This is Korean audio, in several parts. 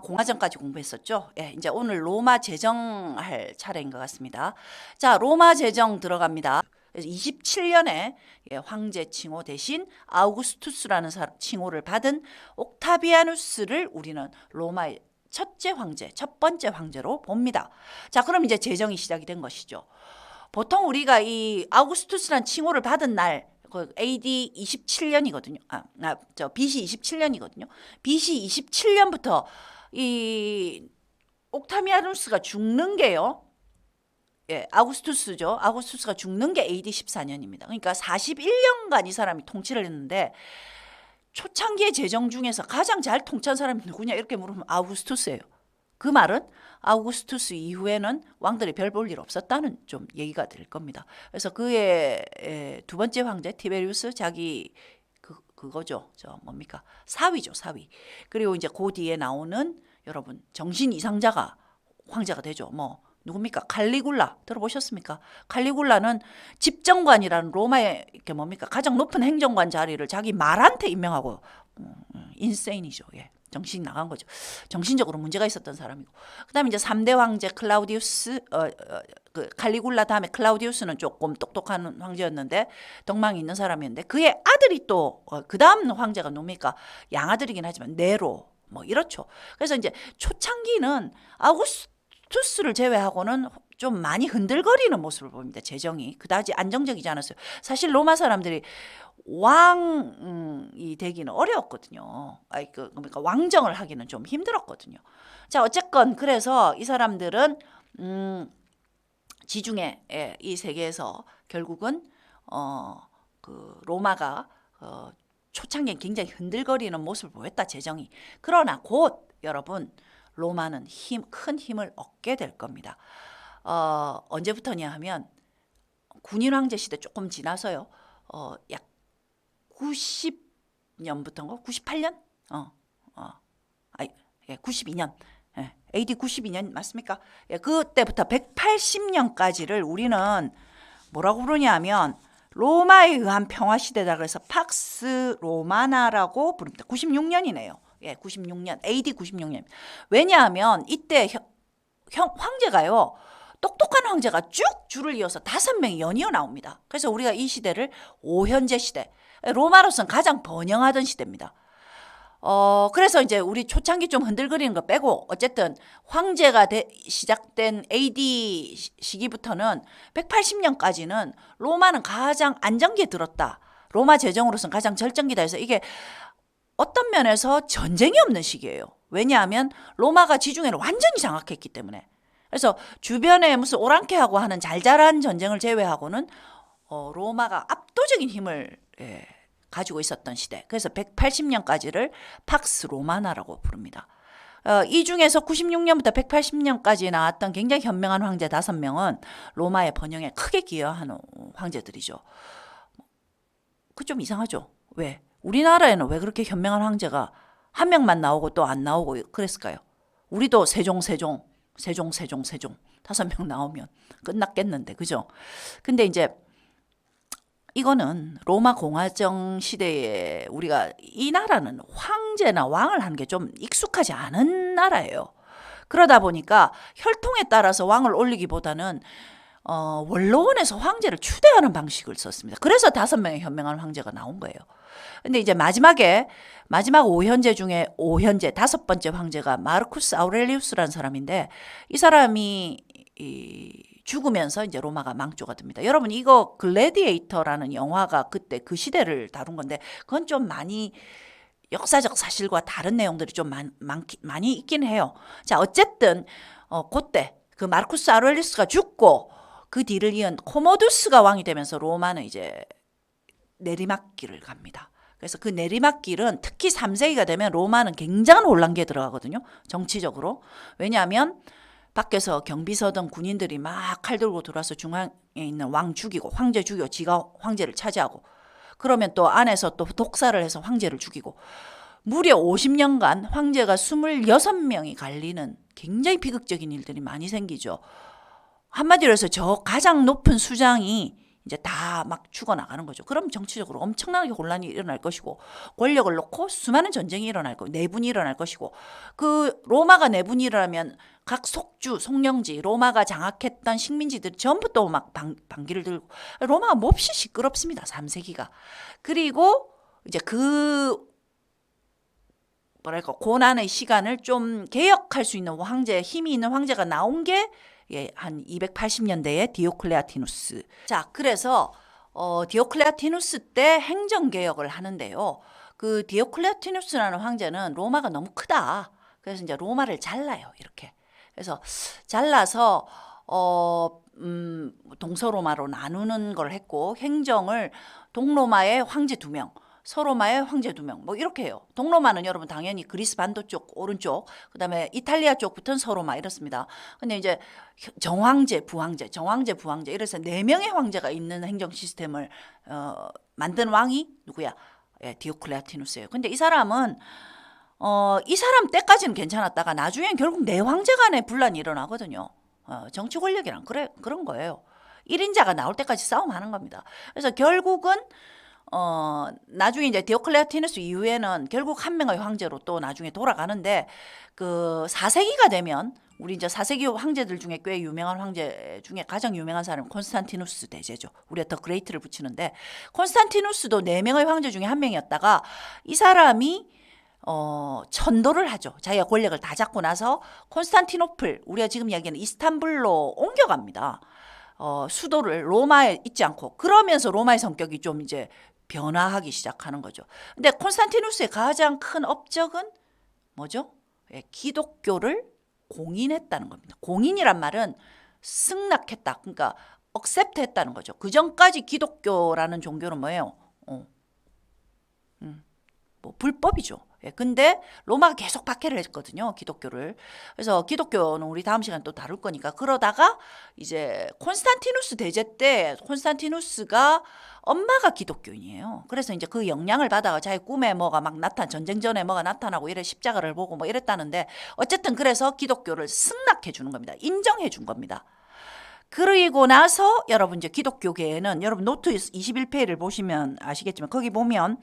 공화정까지 공부했었죠. 예, 이제 오늘 로마 제정할 차례인 것 같습니다. 자, 로마 제정 들어갑니다. 27년에 황제 칭호 대신 아우구스투스라는 칭호를 받은 옥타비아누스를 우리는 로마의 첫째 황제, 첫 번째 황제로 봅니다. 자, 그럼 이제 제정이 시작이 된 것이죠. 보통 우리가 이 아우구스투스라는 칭호를 받은 날 AD 27년이거든요. BC 27년이거든요. BC 27년부터 이 옥타비아누스가 죽는 게요. 예, 아우구스투스죠. 아우구스투스가 죽는 게 AD 14년입니다. 그러니까 41년간 이 사람이 통치를 했는데 초창기의 제정 중에서 가장 잘 통치한 사람이 누구냐 이렇게 물으면 아우구스투스예요. 그 말은 아우구스투스 이후에는 왕들이 별 볼 일 없었다는 좀 얘기가 될 겁니다. 그래서 그의 두 번째 황제 티베리우스 자기 그거죠. 저 뭡니까? 사위죠, 사위. 그리고 이제 그 뒤에 나오는 여러분 정신 이상자가 황제가 되죠. 뭐 누굽니까? 칼리굴라 들어보셨습니까? 칼리굴라는 집정관이라는 로마의 이렇게 뭡니까? 가장 높은 행정관 자리를 자기 말한테 임명하고 인세인이죠. 예. 정신이 나간 거죠. 정신적으로 문제가 있었던 사람이고. 그다음에 이제 3대 황제 클라우디우스 그 칼리굴라 다음에 클라우디우스는 조금 똑똑한 황제였는데 덕망이 있는 사람이었는데 그의 아들이 또 그다음 황제가 누굽니까? 양아들이긴 하지만 네로 뭐 이렇죠. 그래서 이제 초창기는 아우구스투스를 제외하고는 좀 많이 흔들거리는 모습을 보입니다. 재정이 그다지 안정적이지 않았어요. 사실 로마 사람들이 왕이 되기는 어려웠거든요. 그러니까 왕정을 하기는 좀 힘들었거든요. 자, 어쨌건 그래서 이 사람들은 지중해 이 세계에서 결국은 그 로마가 초창기에 굉장히 흔들거리는 모습을 보였다 재정이. 그러나 곧 여러분 로마는 큰 힘을 얻게 될 겁니다. 언제부터냐 하면 군인 황제 시대 조금 지나서요. 약 90년부터인가? 98년? 92년. 예, AD 92년 맞습니까? 예, 그때부터 180년까지를 우리는 뭐라고 부르냐면 로마에 의한 평화 시대다 그래서 팍스 로마나라고 부릅니다. 96년이네요. 예, 96년. AD 96년. 왜냐하면 이때 황제가요. 똑똑한 황제가 쭉 줄을 이어서 5명이 연이어 나옵니다. 그래서 우리가 이 시대를 오현제 시대, 로마로서는 가장 번영하던 시대입니다. 그래서 이제 우리 초창기 좀 흔들거리는 거 빼고 어쨌든 황제가 시작된 AD 시기부터는 180년까지는 로마는 가장 안정기에 들었다. 로마 제정으로서는 가장 절정기다 해서 이게 어떤 면에서 전쟁이 없는 시기예요. 왜냐하면 로마가 지중해를 완전히 장악했기 때문에. 그래서 주변에 무슨 오랑캐하고 하는 잘잘한 전쟁을 제외하고는 로마가 압도적인 힘을 가지고 있었던 시대. 그래서 180년까지를 팍스 로마나라고 부릅니다. 이 중에서 96년부터 180년까지 나왔던 굉장히 현명한 황제 5명은 로마의 번영에 크게 기여하는 황제들이죠. 그 좀 이상하죠. 왜? 우리나라에는 왜 그렇게 현명한 황제가 한 명만 나오고 또 안 나오고 그랬을까요? 우리도 세종 5명 나오면 끝났겠는데, 그죠? 근데 이제 이거는 로마 공화정 시대에 우리가 이 나라는 황제나 왕을 하는 게 좀 익숙하지 않은 나라예요. 그러다 보니까 혈통에 따라서 왕을 올리기보다는 원로원에서 황제를 추대하는 방식을 썼습니다. 그래서 5명의 현명한 황제가 나온 거예요. 근데 이제 마지막 5현제 중에 5현제 5번째 황제가 마르쿠스 아우렐리우스라는 사람인데 이 사람이 죽으면서 이제 로마가 망조가 됩니다. 여러분 이거 글래디에이터라는 영화가 그때 그 시대를 다룬 건데 그건 좀 많이 역사적 사실과 다른 내용들이 좀 많이 있긴 해요. 자, 어쨌든 그때 그 마르쿠스 아우렐리우스가 죽고 그 뒤를 이은 코모두스가 왕이 되면서 로마는 이제 내리막길을 갑니다. 그래서 그 내리막길은 특히 3세기가 되면 로마는 굉장한 혼란기에 들어가거든요. 정치적으로. 왜냐하면 밖에서 경비서든 군인들이 막 칼 들고 들어와서 중앙에 있는 왕 죽이고 황제 죽이고 지가 황제를 차지하고 그러면 또 안에서 또 독사를 해서 황제를 죽이고 무려 50년간 황제가 26명이 갈리는 굉장히 비극적인 일들이 많이 생기죠. 한마디로 해서 저 가장 높은 수장이 이제 다 막 죽어나가는 거죠. 그럼 정치적으로 엄청나게 혼란이 일어날 것이고 권력을 놓고 수많은 전쟁이 일어날 거고 내분이 일어날 것이고 그 로마가 내분이 일어나면 각 속주, 속령지, 로마가 장악했던 식민지들이 전부 또 막 반기를 들고 로마가 몹시 시끄럽습니다. 3세기가. 그리고 이제 그 뭐랄까 고난의 시간을 좀 개혁할 수 있는 황제, 힘이 있는 황제가 나온 게 한 280년대에 디오클레아티누스. 자, 그래서 디오클레아티누스 때 행정개혁을 하는데요. 그 디오클레아티누스라는 황제는 로마가 너무 크다. 그래서 이제 로마를 잘라요. 이렇게. 그래서 잘라서 동서로마로 나누는 걸 했고 행정을 동로마의 황제 2명, 서로마의 황제 2명 뭐 이렇게 해요. 동로마는 여러분 당연히 그리스 반도 쪽 오른쪽, 그다음에 이탈리아 쪽부터는 서로마 이렇습니다. 근데 이제 정황제, 부황제, 정황제, 부황제 이래서 4명의 황제가 있는 행정 시스템을 만든 왕이 누구야? 예, 디오클레아티누스예요. 근데 이 사람은 이 사람 때까지는 괜찮았다가 나중엔 결국 내 황제 간에 분란이 일어나거든요. 정치 권력이란 그런 거예요. 1인자가 나올 때까지 싸움하는 겁니다. 그래서 결국은 나중에 이제 디오클레아티누스 이후에는 결국 한 명의 황제로 또 나중에 돌아가는데 그 4세기가 되면 우리 이제 4세기 황제들 중에 꽤 유명한 황제 중에 가장 유명한 사람은 콘스탄티누스 대제죠. 우리가 더 그레이트를 붙이는데 콘스탄티누스도 4명의 황제 중에 한 명이었다가 이 사람이 천도를 하죠. 자기가 권력을 다 잡고 나서 콘스탄티노플, 우리가 지금 이야기하는 이스탄불로 옮겨갑니다. 수도를 로마에 있지 않고. 그러면서 로마의 성격이 좀 이제 변화하기 시작하는 거죠. 근데 콘스탄티누스의 가장 큰 업적은 뭐죠? 예, 기독교를 공인했다는 겁니다. 공인이란 말은 승낙했다. 그러니까 억셉트 했다는 거죠. 그 전까지 기독교라는 종교는 뭐예요? 뭐 불법이죠. 예, 근데 로마가 계속 박해를 했거든요, 기독교를. 그래서 기독교는 우리 다음 시간 또 다룰 거니까. 그러다가 이제 콘스탄티누스 대제 때 콘스탄티누스가 엄마가 기독교인이에요. 그래서 이제 그 영향을 받아가 자기 꿈에 뭐가 막 전쟁 전에 뭐가 나타나고 이래 십자가를 보고 뭐 이랬다는데 어쨌든 그래서 기독교를 승낙해 주는 겁니다. 인정해 준 겁니다. 그리고 나서 여러분 이제 기독교계에는 여러분 노트 21페이지를 보시면 아시겠지만 거기 보면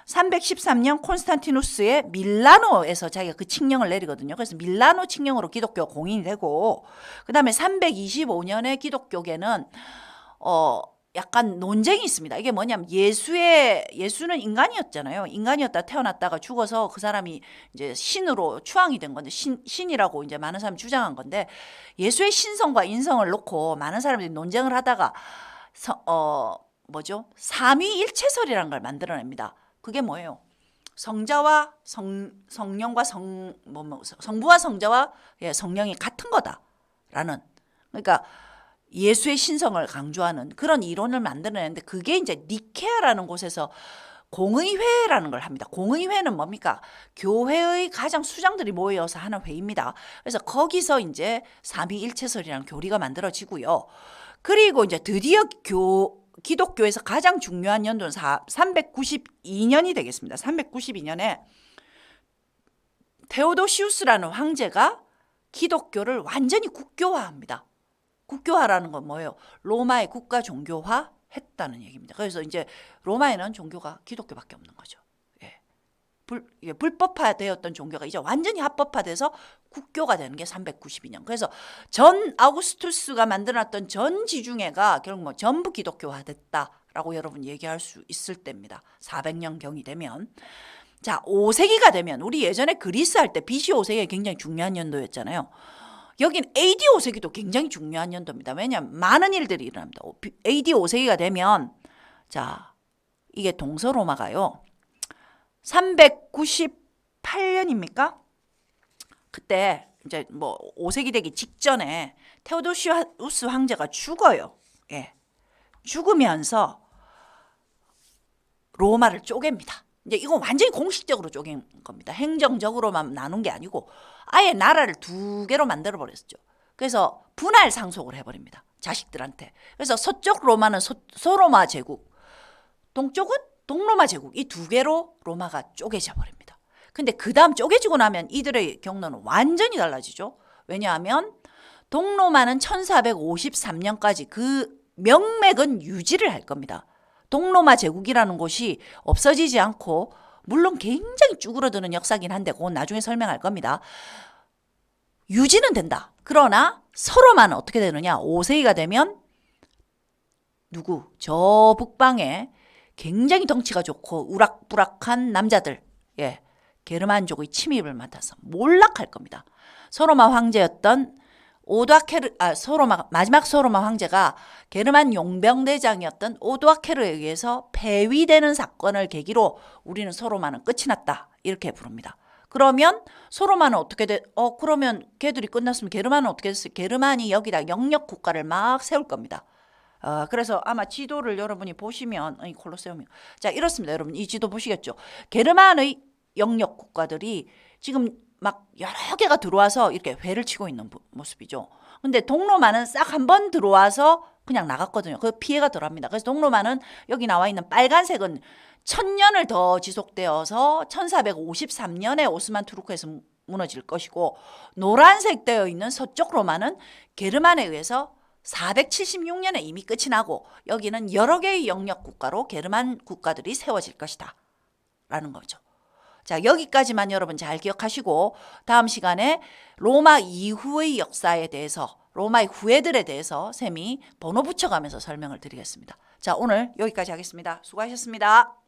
313년 콘스탄티누스의 밀라노에서 자기가 그 칙령을 내리거든요. 그래서 밀라노 칙령으로 기독교가 공인이 되고 그다음에 325년에 기독교계는 약간 논쟁이 있습니다. 이게 뭐냐면 예수는 인간이었잖아요. 인간이었다 태어났다가 죽어서 그 사람이 이제 신으로 추앙이 된 건데 신이라고 이제 많은 사람이 주장한 건데 예수의 신성과 인성을 놓고 많은 사람들이 논쟁을 하다가 뭐죠? 삼위일체설이라는 걸 만들어냅니다. 그게 뭐예요? 성자와 성령과 성부와 성자와 성령이 같은 거다라는, 그러니까 예수의 신성을 강조하는 그런 이론을 만들어내는데 그게 이제 니케아라는 곳에서 공의회라는 걸 합니다. 공의회는 뭡니까? 교회의 가장 수장들이 모여서 하는 회의입니다. 그래서 거기서 이제 삼위일체설이라는 교리가 만들어지고요. 그리고 이제 드디어 기독교에서 가장 중요한 연도는 392년이 되겠습니다. 392년에 테오도시우스라는 황제가 기독교를 완전히 국교화합니다. 국교화라는 건 뭐예요? 로마의 국가 종교화 했다는 얘기입니다. 그래서 이제 로마에는 종교가 기독교밖에 없는 거죠. 불법화되었던 종교가 이제 완전히 합법화돼서 국교가 되는 게 392년. 그래서 전 아우구스투스가 만들어놨던 전 지중해가 결국 뭐 전부 기독교화됐다라고 여러분 얘기할 수 있을 때입니다. 400년 경이 되면. 자, 5세기가 되면 우리 예전에 그리스 할 때 BC 5세기가 굉장히 중요한 연도였잖아요. 여긴 AD 5세기도 굉장히 중요한 연도입니다. 왜냐하면 많은 일들이 일어납니다. AD 5세기가 되면 자, 이게 동서로마가요. 398년입니까? 그때 이제 뭐 5세기 되기 직전에 테오도시우스 황제가 죽어요. 예. 죽으면서 로마를 쪼갭니다. 이제 이건 완전히 공식적으로 쪼갠 겁니다. 행정적으로만 나눈 게 아니고 아예 나라를 2개로 만들어 버렸죠. 그래서 분할 상속을 해버립니다. 자식들한테. 그래서 서쪽 로마는 서로마 제국, 동쪽은 동로마 제국, 이 2개로 로마가 쪼개져 버립니다. 근데 그 다음 쪼개지고 나면 이들의 경로는 완전히 달라지죠. 왜냐하면 동로마는 1453년까지 그 명맥은 유지를 할 겁니다. 동로마 제국이라는 곳이 없어지지 않고 물론 굉장히 쭈그러드는 역사긴 한데 그건 나중에 설명할 겁니다. 유지는 된다. 그러나 서로만 어떻게 되느냐. 5세기가 되면 저 북방에 굉장히 덩치가 좋고 우락부락한 남자들, 게르만족의 침입을 맡아서 몰락할 겁니다. 소로마 황제였던 마지막 소로마 황제가 게르만 용병대장이었던 오도아케르에 의해서 폐위되는 사건을 계기로 우리는 소로마는 끝이 났다. 이렇게 부릅니다. 그러면 소로마는 어떻게 그러면 걔들이 끝났으면 게르만은 어떻게 됐어요? 게르만이 여기다 영역 국가를 막 세울 겁니다. 그래서 아마 지도를 여러분이 보시면 콜로세움이 자 이렇습니다. 여러분 이 지도 보시겠죠? 게르만의 영역 국가들이 지금 막 여러 개가 들어와서 이렇게 회를 치고 있는 모습이죠. 근데 동로마는 싹 한 번 들어와서 그냥 나갔거든요. 그 피해가 덜합니다. 그래서 동로마는 여기 나와 있는 빨간색은 1000년을 더 지속되어서 1453년에 오스만 투르크에서 무너질 것이고 노란색 되어 있는 서쪽 로마는 게르만에 의해서 476년에 이미 끝이 나고 여기는 여러 개의 영역 국가로 게르만 국가들이 세워질 것이다 라는 거죠. 자, 여기까지만 여러분 잘 기억하시고 다음 시간에 로마 이후의 역사에 대해서 로마의 후예들에 대해서 쌤이 번호 붙여가면서 설명을 드리겠습니다. 자, 오늘 여기까지 하겠습니다. 수고하셨습니다.